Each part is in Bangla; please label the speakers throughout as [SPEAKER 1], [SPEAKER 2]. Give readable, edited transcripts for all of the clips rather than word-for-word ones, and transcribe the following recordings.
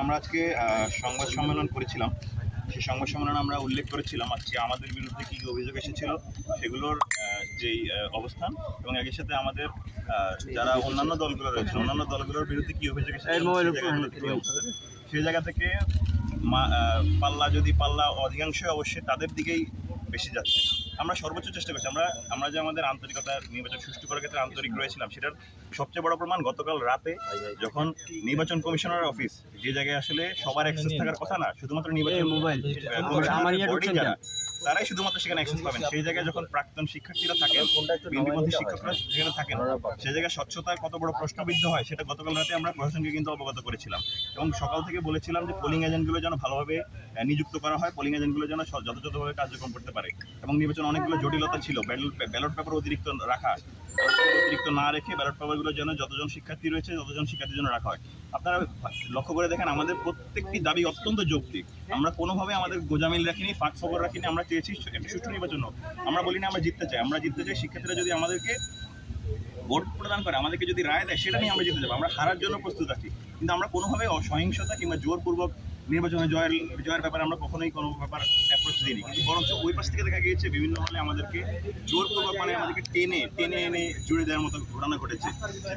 [SPEAKER 1] আমরা আজকে সংবাদ সম্মেলন করেছিলাম। সেই সংবাদ সম্মেলনে আমরা উল্লেখ করেছিলাম আজকে আমাদের বিরুদ্ধে কী অভিযোগ এসেছিল সেগুলোর যেই অবস্থান এবং একই সাথে আমাদের যারা অন্যান্য দলগুলো রয়েছে অন্যান্য দলগুলোর বিরুদ্ধে কী অভিযোগ এসেছিল সেই জায়গা থেকে পাল্লা অধিকাংশই অবশ্যই তাদের দিকেই বেশি যাচ্ছে। আমরা সর্বোচ্চ চেষ্টা করছি। আমরা যে আমাদের আন্তরিকতা নির্বাচন সুষ্ঠু করার ক্ষেত্রে আন্তরিক রয়েছিলাম সেটার সবচেয়ে বড় প্রমাণ গতকাল রাতে যখন নির্বাচন কমিশনার অফিস, যে জায়গায় আসলে সবার অ্যাক্সেস থাকার কথা না, শুধুমাত্র নির্বাচন মোবাইল তারাই শুধুমাত্র সেখানে অ্যাক্সেস পাবেন, সেই জায়গায় যখন প্রাক্তন শিক্ষার্থীরা থাকেন, বিন্দুপন্থী শিক্ষকরা সেখানে থাকেন, সেই জায়গায় স্বচ্ছতার কত বড় প্রশ্নবিদ্ধ হয় সেটা গতকাল রাতে আমরা প্রশাসনকে কিন্তু অবগত করেছিলাম এবং সকাল থেকে বলেছিলাম যে পোলিং এজেন্টগুলো যেন ভালোভাবে নিযুক্ত করা হয়, পোলিং এজেন্টগুলো যেন যথাযথভাবে কার্যক্রম করতে পারে এবং নির্বাচন অনেকগুলো জটিলতা ছিল, ব্যালট পেপার অতিরিক্ত না রেখে ব্যালট পেপারগুলো যেন যতজন শিক্ষার্থী রয়েছে ততজন শিক্ষার্থীর জন্য রাখা হয়। আপনারা লক্ষ্য করে দেখেন আমাদের প্রত্যেকটি দাবি অত্যন্ত যৌক্তিক। আমরা কোনোভাবে আমাদের গোজামিল রাখিনি, ফাঁক ফকর রাখিনি। আমরা চেয়েছি একটা সুষ্ঠু নির্বাচন হোক। আমরা বলি না আমরা জিততে চাই। শিক্ষার্থীরা যদি আমাদেরকে ভোট প্রদান করে, আমাদেরকে যদি রায় দেয়, সেটা নিয়ে আমরা জিতে যাবো। আমরা হারার জন্য প্রস্তুত আছি, কিন্তু আমরা কোনোভাবে অসহিংসতা কিংবা জোরপূর্বক নির্বাচনে জয়ের ব্যাপারে আমরা কখনোই কোনো ব্যাপার অ্যাপ্রোচ দিইনি। কিন্তু বরঞ্চ ওই পাশ থেকে দেখা গিয়েছে বিভিন্ন হলে আমাদেরকে জোরপূর্বক আমাদেরকে টেনে এনে জুড়ে দেওয়ার মতো ঘটনা ঘটেছে।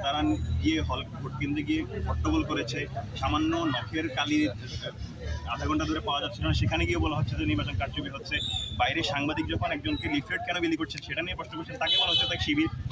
[SPEAKER 1] তারা গিয়ে ভোট কেন্দ্রে গিয়ে হট্টগোল করেছে, সামান্য নখের কালি আধা ঘন্টা ধরে পাওয়া যাচ্ছে না, সেখানে গিয়ে বলা হচ্ছে যে নির্বাচন কারচুপি হচ্ছে। বাইরে সাংবাদিক যখন একজনকে লিফলেট কেন বিলি করছেন সেটা নিয়ে প্রশ্ন করছেন, তাকে বলা হচ্ছে তাকে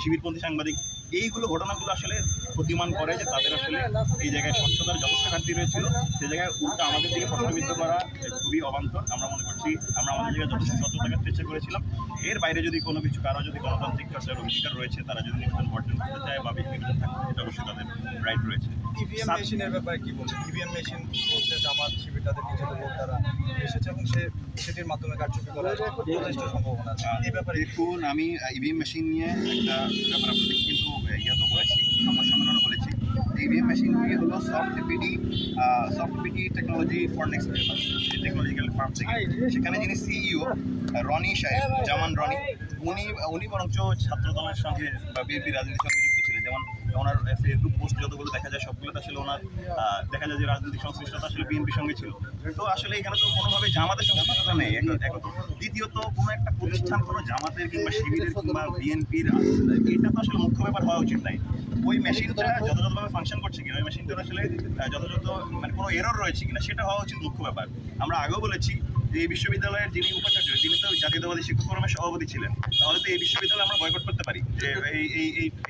[SPEAKER 1] শিবিরপন্থী সাংবাদিক। এইগুলো ঘটনাগুলো আসলে প্রতিমান করে যে তাদের আসলে এই জায়গায় স্বচ্ছতার যথেষ্ট ঘাটতি রয়েছিল। সে জায়গায় উল্টা আমাদের দিকে প্রশ্নবিদ্ধ করা খুবই অবান্তর। আমরা মনে করছি আমরা আমাদের জায়গায় যথেষ্ট স্বচ্ছ থাকার চেষ্টা করেছিলাম। এর বাইরে যদি কোনো কিছু কারো যদি গণতান্ত্রিক চর্চার অধিকার রয়েছে, তারা যদি নির্বাচন বর্জন করতে চায় বা নির্বাচন থাকতে, এটা অবশ্যই তাদের রাইট রয়েছে।
[SPEAKER 2] ইভিএম মেশিনের ব্যাপারে কি বলছেন? ইভিএম মেশিন বলছে জামাত শিবির তাদের নিজেদের লোক তারা এসেছে এবং সেটির মাধ্যমে কারচুপি করার যথেষ্ট সম্ভাবনা আছে। এই ব্যাপারে
[SPEAKER 1] দেখুন, আমি ইভিএম মেশিন নিয়ে একটা ব্যাপার আপনাদের কিন্তু তো বলেছি, সংবাদ সম্মেলনে বলেছি। ইভিএম মেশিনগুলি হলো soft PD technology for next technological farm থেকে। সেখানে যিনি সিইও রনি সাহেব, জামান রনি, উনি বরঞ্চ ছাত্র দলের সঙ্গে বা বিএনপি রাজনীতির সঙ্গে যুক্ত ছিলেন। যেমন ওনার ফেসবুক পোস্ট যতগুলো দেখা যায় সবগুলোতে আসলে ওনার দেখা যায় যে রাজনৈতিক সংশ্লিষ্টতা আসলে বিএনপির সঙ্গে ছিল। তো আসলে এখানে তো কোনোভাবে জামাতের সংশ্লিষ্টতা নেই। দ্বিতীয়ত কোনো একটা প্রতিষ্ঠান কোনো জামাতের কিংবা শিবিরের কিংবা বিএনপির, এটা তো আসলে মুখ্য ব্যাপার হওয়া উচিত নাই। ওই মেশিনটা যথাযথভাবে ফাংশন করছে কিনা, ওই মেশিনটার আসলে যথাযথ মানে কোনো এরর রয়েছে কিনা, সেটা হওয়া উচিত মুখ্য ব্যাপার। আমরা আগেও বলেছি যে এই বিশ্ববিদ্যালয়ের যিনি উপাচার্য, তিনি তো জাতীয়তাবাদী শিক্ষক ফোরামের সভাপতি ছিলেন। তাহলে তো এই বিশ্ববিদ্যালয় আমরা বয়কট করতে পারি যে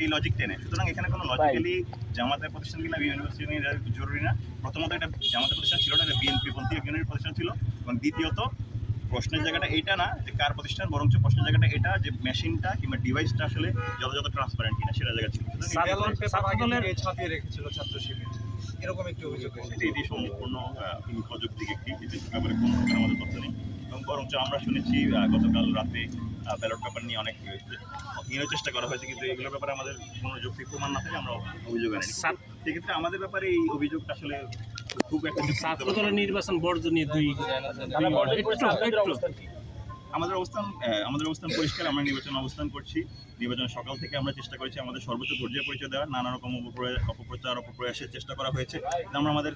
[SPEAKER 1] এই লজিক টেনে। সুতরাং এখানে কোনো লজিক্যালি জামাতের প্রতিষ্ঠান কিনা ইউনিভার্সিটি জরুরি না। প্রথমত এটা জামাতের প্রতিষ্ঠান ছিল না, এটা বিএনপি পন্থী একজনের প্রতিষ্ঠান ছিল। এবং দ্বিতীয়ত প্রশ্নের জায়গাটা এটা না যে কার প্রতিষ্ঠান, বরঞ্চ প্রশ্নের জায়গাটা এটা যে মেশিনটা কিংবা ডিভাইসটা আসলে যথাযথ ট্রান্সপারেন্ট কিনা সেটা জায়গা ছিল।
[SPEAKER 2] ছাপিয়ে রেখেছিল ছাত্র শিবির, এরকম একটি অভিযোগ এসেছে।
[SPEAKER 1] এটি সম্পূর্ণ প্রযুক্তিক একটি ব্যাপারে কোনো আমাদের তথ্য নেই। এবং বরঞ্চ আমরা শুনেছি গতকাল রাতে ব্যালট পেপার নিয়ে অনেক চেষ্টা করা হয়েছে, কিন্তু এগুলোর ব্যাপারে আমাদের কোনো যৌক্তিক প্রমাণ না থাকে আমরা অভিযোগ আনি। সেক্ষেত্রে আমাদের ব্যাপারে এই অভিযোগটা আসলে খুব একটা
[SPEAKER 3] নির্বাচন বর্জনীয়
[SPEAKER 1] আমাদের অবস্থান পরিষ্কার। আমরা নির্বাচন অবস্থান করছি। নির্বাচনের সকাল থেকে আমরা চেষ্টা করেছি আমাদের সর্বোচ্চ ধৈর্যের পরিচয় দেওয়ার। নানা রকম অপপ্রয়াসের চেষ্টা করা হয়েছে, আমাদের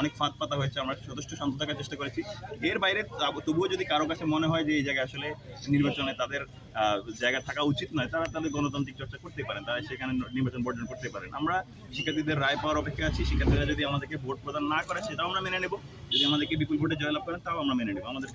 [SPEAKER 1] অনেক ফাঁদ পাতা হয়েছে। আমরা যথেষ্ট শান্ত থাকার চেষ্টা করেছি। এর বাইরে তবুও যদি কারো কাছে মনে হয় যে এই জায়গায় আসলে নির্বাচনে তাদের জায়গা থাকা উচিত নয়, তারা তাদের গণতান্ত্রিক চর্চা করতে পারেন, তারা সেখানে নির্বাচন বর্জন করতে পারেন। আমরা শিক্ষার্থীদের রায় পাওয়ার অপেক্ষা আছি। শিক্ষার্থীরা যদি আমাদেরকে ভোট প্রদান না করে সেটাও আমরা মেনে নেব। যদি আমাদেরকে বিপুল ভোটে জয়লাভ করেন তাও আমরা মেনে নেব। আমাদের